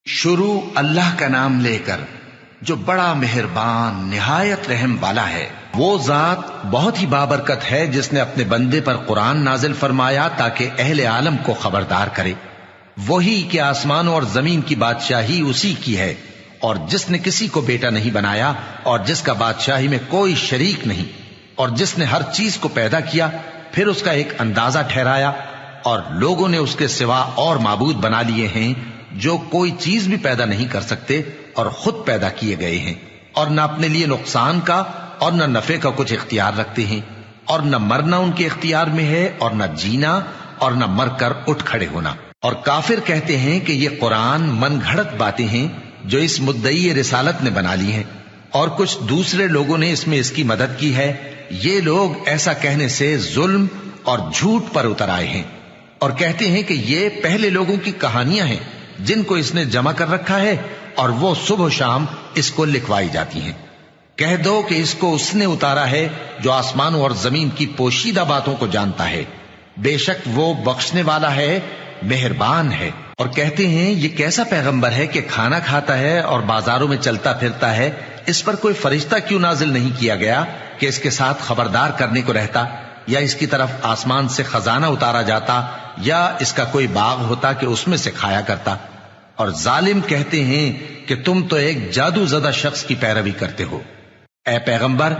شروع اللہ کا نام لے کر جو بڑا مہربان نہایت رحم والا ہے۔ وہ ذات بہت ہی بابرکت ہے جس نے اپنے بندے پر قرآن نازل فرمایا تاکہ اہل عالم کو خبردار کرے۔ وہی کہ آسمانوں اور زمین کی بادشاہی اسی کی ہے، اور جس نے کسی کو بیٹا نہیں بنایا اور جس کا بادشاہی میں کوئی شریک نہیں، اور جس نے ہر چیز کو پیدا کیا پھر اس کا ایک اندازہ ٹھہرایا، اور لوگوں نے اس کے سوا اور معبود بنا لیے ہیں جو کوئی چیز بھی پیدا نہیں کر سکتے اور خود پیدا کیے گئے ہیں، اور نہ اپنے لیے نقصان کا اور نہ نفع کا کچھ اختیار رکھتے ہیں، اور نہ مرنا ان کے اختیار میں ہے اور نہ جینا اور نہ مر کر اٹھ کھڑے ہونا۔ اور کافر کہتے ہیں کہ یہ قرآن من گھڑت باتیں ہیں جو اس مدعی رسالت نے بنا لی ہیں، اور کچھ دوسرے لوگوں نے اس میں اس کی مدد کی ہے۔ یہ لوگ ایسا کہنے سے ظلم اور جھوٹ پر اتر آئے ہیں، اور کہتے ہیں کہ یہ پہلے لوگوں کی کہانیاں ہیں جن کو اس نے جمع کر رکھا ہے، اور وہ صبح و شام اس کو لکھوائی جاتی ہیں۔ کہہ دو کہ اس کو اس نے اتارا ہے جو آسمانوں اور زمین کی پوشیدہ باتوں کو جانتا ہے، بے شک وہ بخشنے والا ہے، مہربان ہے۔ اور کہتے ہیں یہ کیسا پیغمبر ہے کہ کھانا کھاتا ہے اور بازاروں میں چلتا پھرتا ہے، اس پر کوئی فرشتہ کیوں نازل نہیں کیا گیا کہ اس کے ساتھ خبردار کرنے کو رہتا، یا اس کی طرف آسمان سے خزانہ اتارا جاتا، یا اس کا کوئی باغ ہوتا کہ اس میں سے کھایا کرتا۔ اور ظالم کہتے ہیں کہ تم تو ایک جادو زدہ شخص کی پیروی کرتے ہو۔ اے پیغمبر،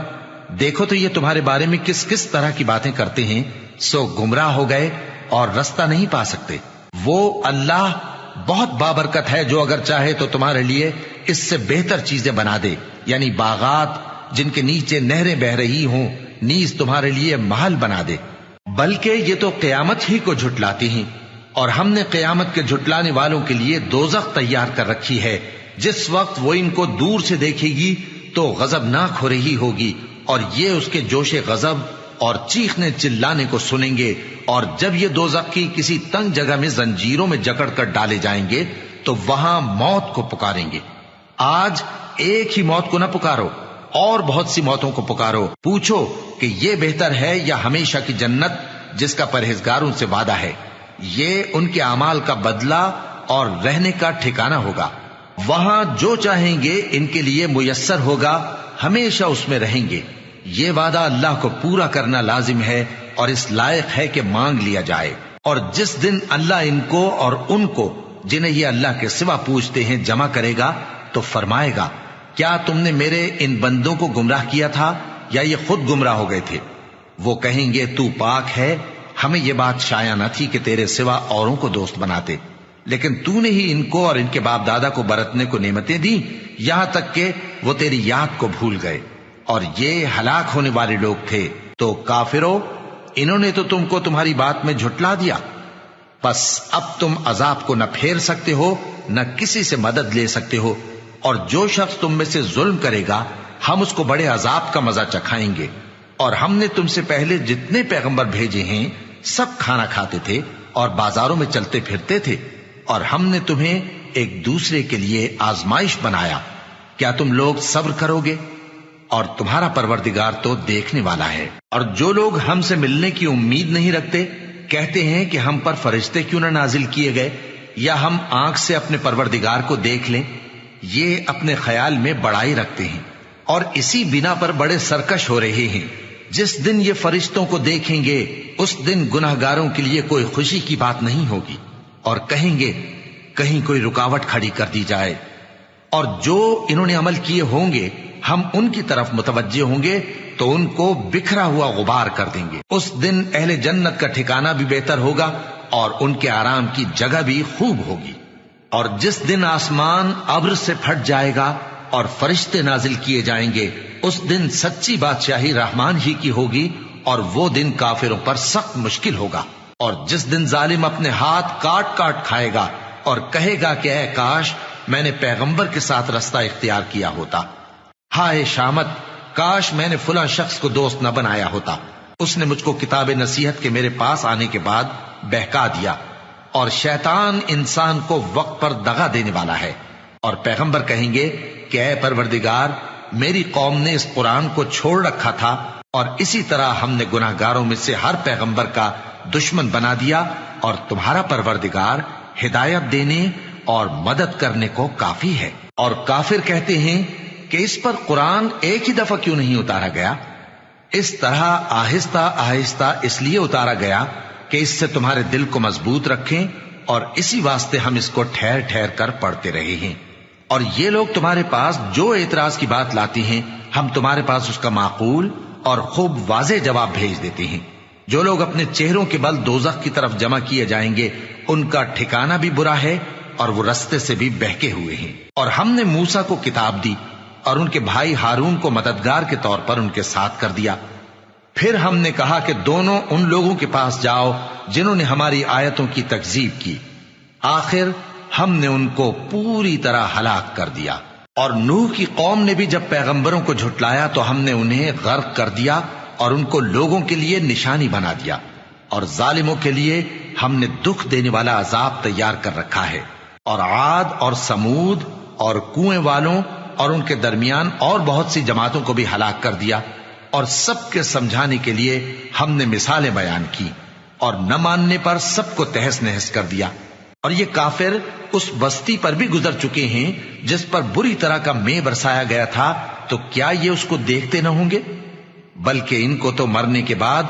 دیکھو تو یہ تمہارے بارے میں کس کس طرح کی باتیں کرتے ہیں، سو گمراہ ہو گئے اور رستہ نہیں پا سکتے۔ وہ اللہ بہت بابرکت ہے جو اگر چاہے تو تمہارے لیے اس سے بہتر چیزیں بنا دے، یعنی باغات جن کے نیچے نہریں بہ رہی ہوں، نیز تمہارے لیے محل بنا دے۔ بلکہ یہ تو قیامت ہی کو جھٹلاتی ہیں، اور ہم نے قیامت کے جھٹلانے والوں کے لیے دوزخ تیار کر رکھی ہے، جس وقت وہ ان کو دور سے دیکھے گی تو غضبناک ہو رہی ہوگی، اور یہ اس کے جوش غضب اور چیخنے چلانے کو سنیں گے۔ اور جب یہ دوزخ کی کسی تنگ جگہ میں زنجیروں میں جکڑ کر ڈالے جائیں گے تو وہاں موت کو پکاریں گے۔ آج ایک ہی موت کو نہ پکارو، اور بہت سی موتوں کو پکارو، پوچھو کہ یہ بہتر ہے یا ہمیشہ کی جنت جس کا پرہیزگاروں سے وعدہ ہے۔ یہ ان کے اعمال کا بدلہ اور رہنے کا ٹھکانہ ہوگا، وہاں جو چاہیں گے ان کے لیے میسر ہوگا، ہمیشہ اس میں رہیں گے۔ یہ وعدہ اللہ کو پورا کرنا لازم ہے اور اس لائق ہے کہ مانگ لیا جائے۔ اور جس دن اللہ ان کو اور ان کو جنہیں یہ اللہ کے سوا پوچھتے ہیں جمع کرے گا تو فرمائے گا، کیا تم نے میرے ان بندوں کو گمراہ کیا تھا یا یہ خود گمراہ ہو گئے تھے؟ وہ کہیں گے تو پاک ہے، ہمیں یہ بات شایع نہ تھی کہ تیرے سوا اوروں کو دوست بناتے، لیکن تو نے ہی ان کو اور ان کے باپ دادا کو برتنے کو نعمتیں دیں، یہاں تک کہ وہ تیری یاد کو بھول گئے، اور یہ ہلاک ہونے والے لوگ تھے۔ تو کافرو، انہوں نے تو تم کو تمہاری بات میں جھٹلا دیا، پس اب تم عذاب کو نہ پھیر سکتے ہو نہ کسی سے مدد لے سکتے ہو، اور جو شخص تم میں سے ظلم کرے گا ہم اس کو بڑے عذاب کا مزہ چکھائیں گے۔ اور ہم نے تم سے پہلے جتنے پیغمبر بھیجے ہیں سب کھانا کھاتے تھے اور بازاروں میں چلتے پھرتے تھے، اور ہم نے تمہیں ایک دوسرے کے لیے آزمائش بنایا، کیا تم لوگ صبر کرو گے؟ اور تمہارا پروردگار تو دیکھنے والا ہے۔ اور جو لوگ ہم سے ملنے کی امید نہیں رکھتے کہتے ہیں کہ ہم پر فرشتے کیوں نہ نازل کیے گئے، یا ہم آنکھ سے اپنے پروردگار کو دیکھ لیں۔ یہ اپنے خیال میں بڑائی رکھتے ہیں اور اسی بنا پر بڑے سرکش ہو رہے ہیں۔ جس دن یہ فرشتوں کو دیکھیں گے اس دن گناہگاروں کے لیے کوئی خوشی کی بات نہیں ہوگی، اور کہیں گے کہیں کوئی رکاوٹ کھڑی کر دی جائے۔ اور جو انہوں نے عمل کیے ہوں گے ہم ان کی طرف متوجہ ہوں گے تو ان کو بکھرا ہوا غبار کر دیں گے۔ اس دن اہل جنت کا ٹھکانہ بھی بہتر ہوگا اور ان کے آرام کی جگہ بھی خوب ہوگی۔ اور جس دن آسمان ابر سے پھٹ جائے گا اور فرشتے نازل کیے جائیں گے، اس دن سچی بادشاہی رحمان ہی کی ہوگی، اور وہ دن کافروں پر سخت مشکل ہوگا۔ اور جس دن ظالم اپنے ہاتھ کاٹ کاٹ کھائے گا اور کہے گا کہ اے کاش میں نے پیغمبر کے ساتھ رستہ اختیار کیا ہوتا، ہائے شامت، کاش میں نے فلاں شخص کو دوست نہ بنایا ہوتا، اس نے مجھ کو کتاب نصیحت کے میرے پاس آنے کے بعد بہکا دیا۔ اور شیطان انسان کو وقت پر دغا دینے والا ہے۔ اور پیغمبر کہیں گے کہ اے پروردگار، میری قوم نے اس قرآن کو چھوڑ رکھا تھا، اور اسی طرح ہم نے گناہگاروں میں سے ہر پیغمبر کا دشمن بنا دیا، اور تمہارا پروردگار ہدایت دینے اور مدد کرنے کو کافی ہے۔ اور کافر کہتے ہیں کہ اس پر قرآن ایک ہی دفعہ کیوں نہیں اتارا گیا؟ اس طرح آہستہ آہستہ اس لیے اتارا گیا کہ اس سے تمہارے دل کو مضبوط رکھیں، اور اسی واسطے ہم اس کو ٹھہر ٹھہر کر پڑھتے رہے ہیں۔ اور یہ لوگ تمہارے پاس جو اعتراض کی بات لاتی ہیں، ہم تمہارے پاس اس کا معقول اور خوب واضح جواب بھیج دیتے ہیں۔ جو لوگ اپنے چہروں کے بل دوزخ کی طرف جمع کیے جائیں گے، ان کا ٹھکانہ بھی برا ہے اور وہ رستے سے بھی بہکے ہوئے ہیں۔ اور ہم نے موسیٰ کو کتاب دی اور ان کے بھائی ہارون کو مددگار کے طور پر ان کے ساتھ کر دیا۔ پھر ہم نے کہا کہ دونوں ان لوگوں کے پاس جاؤ جنہوں نے ہماری آیتوں کی تکذیب کی۔ آخر ہم نے ان کو پوری طرح ہلاک کر دیا۔ اور نوح کی قوم نے بھی جب پیغمبروں کو جھٹلایا تو ہم نے انہیں غرق کر دیا اور ان کو لوگوں کے لیے نشانی بنا دیا، اور ظالموں کے لیے ہم نے دکھ دینے والا عذاب تیار کر رکھا ہے۔ اور عاد اور سمود اور کنویں والوں اور ان کے درمیان اور بہت سی جماعتوں کو بھی ہلاک کر دیا، اور سب کے سمجھانے کے لیے ہم نے مثالیں بیان کی، اور نہ ماننے پر سب کو تہس نہس کر دیا۔ اور یہ کافر اس بستی پر بھی گزر چکے ہیں جس پر بری طرح کا مے برسایا گیا تھا، تو کیا یہ اس کو دیکھتے نہ ہوں گے؟ بلکہ ان کو تو مرنے کے بعد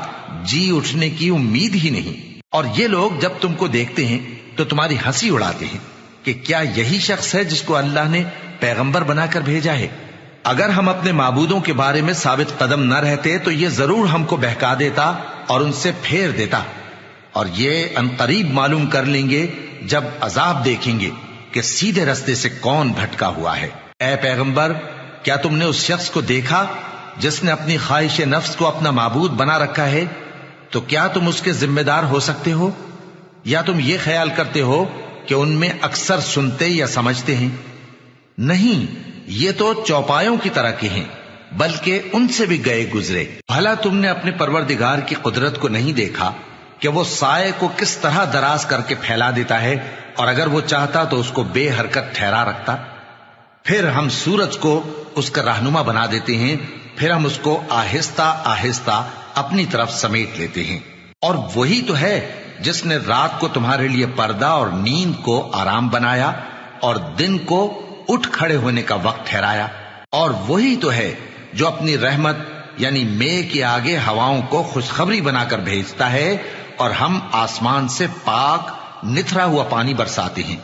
جی اٹھنے کی امید ہی نہیں۔ اور یہ لوگ جب تم کو دیکھتے ہیں تو تمہاری ہنسی اڑاتے ہیں کہ کیا یہی شخص ہے جس کو اللہ نے پیغمبر بنا کر بھیجا ہے؟ اگر ہم اپنے معبودوں کے بارے میں ثابت قدم نہ رہتے تو یہ ضرور ہم کو بہکا دیتا اور ان سے پھیر دیتا، اور یہ عنقریب معلوم کر لیں گے جب عذاب دیکھیں گے کہ سیدھے رستے سے کون بھٹکا ہوا ہے۔ اے پیغمبر، کیا تم نے اس شخص کو دیکھا جس نے اپنی خواہش نفس کو اپنا معبود بنا رکھا ہے؟ تو کیا تم اس کے ذمہ دار ہو سکتے ہو؟ یا تم یہ خیال کرتے ہو کہ ان میں اکثر سنتے یا سمجھتے ہیں؟ نہیں، یہ تو چوپایوں کی طرح کے ہیں، بلکہ ان سے بھی گئے گزرے۔ بھلا تم نے اپنے پروردگار کی قدرت کو نہیں دیکھا کہ وہ سائے کو کس طرح دراز کر کے پھیلا دیتا ہے، اور اگر وہ چاہتا تو اس کو بے حرکت ٹھہرا رکھتا؟ پھر ہم سورج کو اس کا رہنما بنا دیتے ہیں، پھر ہم اس کو آہستہ آہستہ اپنی طرف سمیٹ لیتے ہیں۔ اور وہی تو ہے جس نے رات کو تمہارے لیے پردہ اور نیند کو آرام بنایا اور دن کو اٹھ کھڑے ہونے کا وقت ٹھہرایا۔ اور وہی تو ہے جو اپنی رحمت یعنی مے کے آگے ہواؤں کو خوشخبری بنا کر بھیجتا ہے، اور ہم آسمان سے پاک نتھرا ہوا پانی برساتے ہیں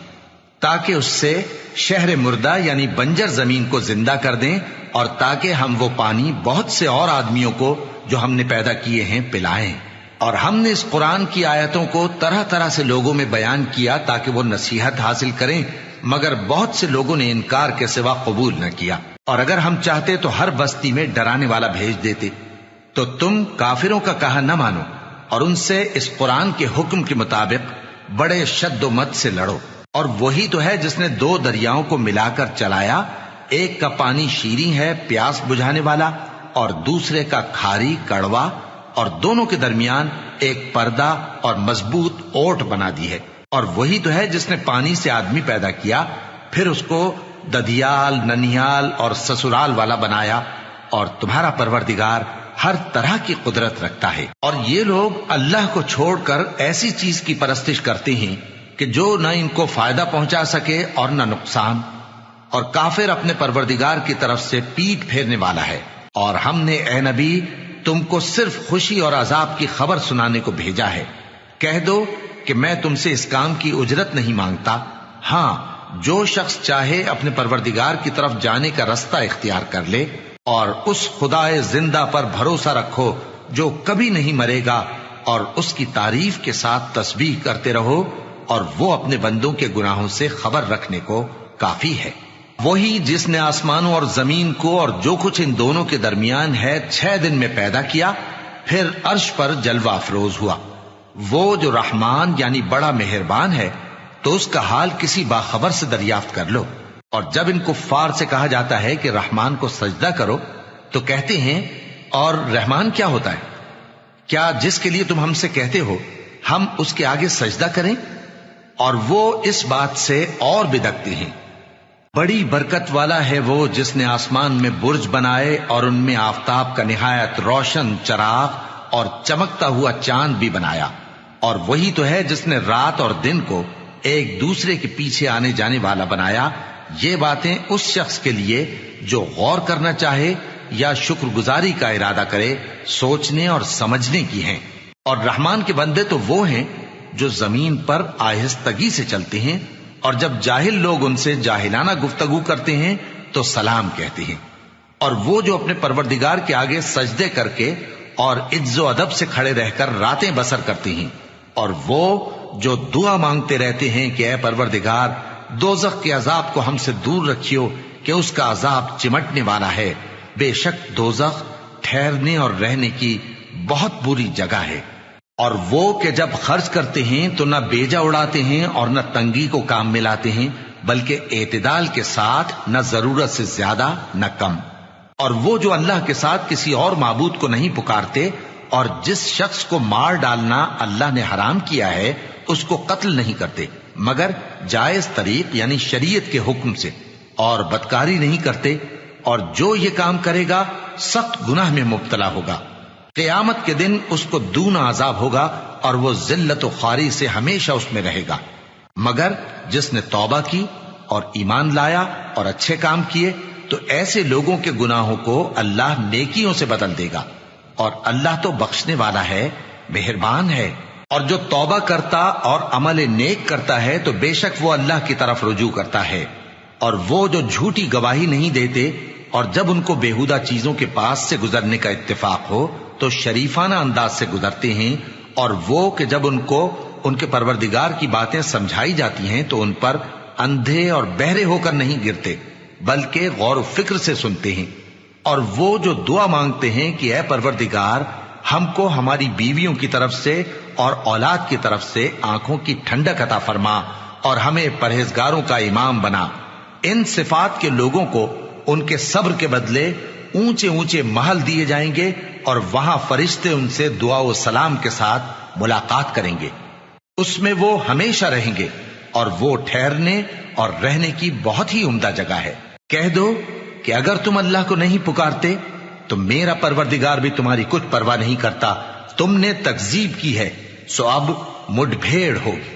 تاکہ اس سے شہر مردہ یعنی بنجر زمین کو زندہ کر دیں، اور تاکہ ہم وہ پانی بہت سے اور آدمیوں کو جو ہم نے پیدا کیے ہیں پلائیں۔ اور ہم نے اس قرآن کی آیتوں کو طرح طرح سے لوگوں میں بیان کیا تاکہ وہ نصیحت حاصل کریں، مگر بہت سے لوگوں نے انکار کے سوا قبول نہ کیا۔ اور اگر ہم چاہتے تو ہر بستی میں ڈرانے والا بھیج دیتے، تو تم کافروں کا کہا نہ مانو اور ان سے اس قرآن کے حکم کے مطابق بڑے شد و مت سے لڑو۔ اور وہی تو ہے جس نے دو دریاؤں کو ملا کر چلایا، ایک کا پانی شیریں ہے پیاس بجھانے والا، اور دوسرے کا کھاری کڑوا، اور دونوں کے درمیان ایک پردہ اور مضبوط اوٹ بنا دی ہے۔ اور وہی تو ہے جس نے پانی سے آدمی پیدا کیا، پھر اس کو ددیال، ننیال اور سسرال والا بنایا، اور تمہارا پروردگار ہر طرح کی قدرت رکھتا ہے۔ اور یہ لوگ اللہ کو چھوڑ کر ایسی چیز کی پرستش کرتے ہیں کہ جو نہ ان کو فائدہ پہنچا سکے اور نہ نقصان، اور کافر اپنے پروردگار کی طرف سے پیٹ پھیرنے والا ہے۔ اور ہم نے اے نبی تم کو صرف خوشی اور عذاب کی خبر سنانے کو بھیجا ہے۔ کہہ دو کہ میں تم سے اس کام کی اجرت نہیں مانگتا، ہاں جو شخص چاہے اپنے پروردگار کی طرف جانے کا رستہ اختیار کر لے، اور اس خدائے زندہ پر بھروسہ رکھو جو کبھی نہیں مرے گا، اور اس کی تعریف کے ساتھ تسبیح کرتے رہو، اور وہ اپنے بندوں کے گناہوں سے خبر رکھنے کو کافی ہے۔ وہی جس نے آسمانوں اور زمین کو اور جو کچھ ان دونوں کے درمیان ہے 6 دن میں پیدا کیا، پھر عرش پر جلوہ افروز ہوا۔ وہ جو رحمان یعنی بڑا مہربان ہے، تو اس کا حال کسی باخبر سے دریافت کر لو۔ اور جب ان کفار سے کہا جاتا ہے کہ رحمان کو سجدہ کرو، تو کہتے ہیں اور رحمان کیا ہوتا ہے؟ کیا جس کے لیے تم ہم سے کہتے ہو ہم اس کے آگے سجدہ کریں؟ اور وہ اس بات سے اور بدکتے ہیں۔ بڑی برکت والا ہے وہ جس نے آسمان میں برج بنائے اور ان میں آفتاب کا نہایت روشن چراغ اور چمکتا ہوا چاند بھی بنایا۔ اور وہی تو ہے جس نے رات اور دن کو ایک دوسرے کے پیچھے آنے جانے والا بنایا، یہ باتیں اس شخص کے لیے جو غور کرنا چاہے یا شکر گزاری کا ارادہ کرے سوچنے اور سمجھنے کی ہیں۔ اور رحمان کے بندے تو وہ ہیں جو زمین پر آہستگی سے چلتے ہیں، اور جب جاہل لوگ ان سے جاہلانہ گفتگو کرتے ہیں تو سلام کہتے ہیں۔ اور وہ جو اپنے پروردگار کے آگے سجدے کر کے اور عز و ادب سے کھڑے رہ کر راتیں بسر کرتے ہیں، اور وہ جو دعا مانگتے رہتے ہیں کہ اے پروردگار دوزخ کے عذاب کو ہم سے دور رکھیو کہ اس کا عذاب چمٹنے والا ہے، بے شک دوزخ ٹھہرنے اور رہنے کی بہت بری جگہ ہے۔ اور وہ کہ جب خرچ کرتے ہیں تو نہ بیجا اڑاتے ہیں اور نہ تنگی کو کام میں لاتے ہیں، بلکہ اعتدال کے ساتھ، نہ ضرورت سے زیادہ نہ کم۔ اور وہ جو اللہ کے ساتھ کسی اور معبود کو نہیں پکارتے، اور جس شخص کو مار ڈالنا اللہ نے حرام کیا ہے اس کو قتل نہیں کرتے مگر جائز طریق یعنی شریعت کے حکم سے، اور بدکاری نہیں کرتے، اور جو یہ کام کرے گا سخت گناہ میں مبتلا ہوگا۔ قیامت کے دن اس کو دونا عذاب ہوگا اور وہ ذلت و خواری سے ہمیشہ اس میں رہے گا، مگر جس نے توبہ کی اور ایمان لایا اور اچھے کام کیے تو ایسے لوگوں کے گناہوں کو اللہ نیکیوں سے بدل دے گا، اور اللہ تو بخشنے والا ہے، مہربان ہے۔ اور جو توبہ کرتا اور عمل نیک کرتا ہے تو بے شک وہ اللہ کی طرف رجوع کرتا ہے۔ اور وہ جو جھوٹی گواہی نہیں دیتے اور جب ان کو بیہودہ چیزوں کے پاس سے گزرنے کا اتفاق ہو تو شریفانہ انداز سے گزرتے ہیں، اور وہ کہ جب ان کو ان کے پروردگار کی باتیں سمجھائی جاتی ہیں تو ان پر اندھے اور بہرے ہو کر نہیں گرتے بلکہ غور و فکر سے سنتے ہیں۔ اور وہ جو دعا مانگتے ہیں کہ اے پروردگار ہم کو ہماری بیویوں کی طرف سے اور اولاد کی طرف سے آنکھوں کی ٹھنڈک عطا فرما اور ہمیں پرہیزگاروں کا امام بنا، ان صفات کے لوگوں کو ان کے صبر کے بدلے اونچے اونچے محل دیے جائیں گے، اور وہاں فرشتے ان سے دعا و سلام کے ساتھ ملاقات کریں گے، اس میں وہ ہمیشہ رہیں گے، اور وہ ٹھہرنے اور رہنے کی بہت ہی عمدہ جگہ ہے۔ کہہ دو کہ اگر تم اللہ کو نہیں پکارتے تو میرا پروردگار بھی تمہاری کچھ پرواہ نہیں کرتا، تم نے تکذیب کی ہے سو اب مڈ بھیڑ ہوگی۔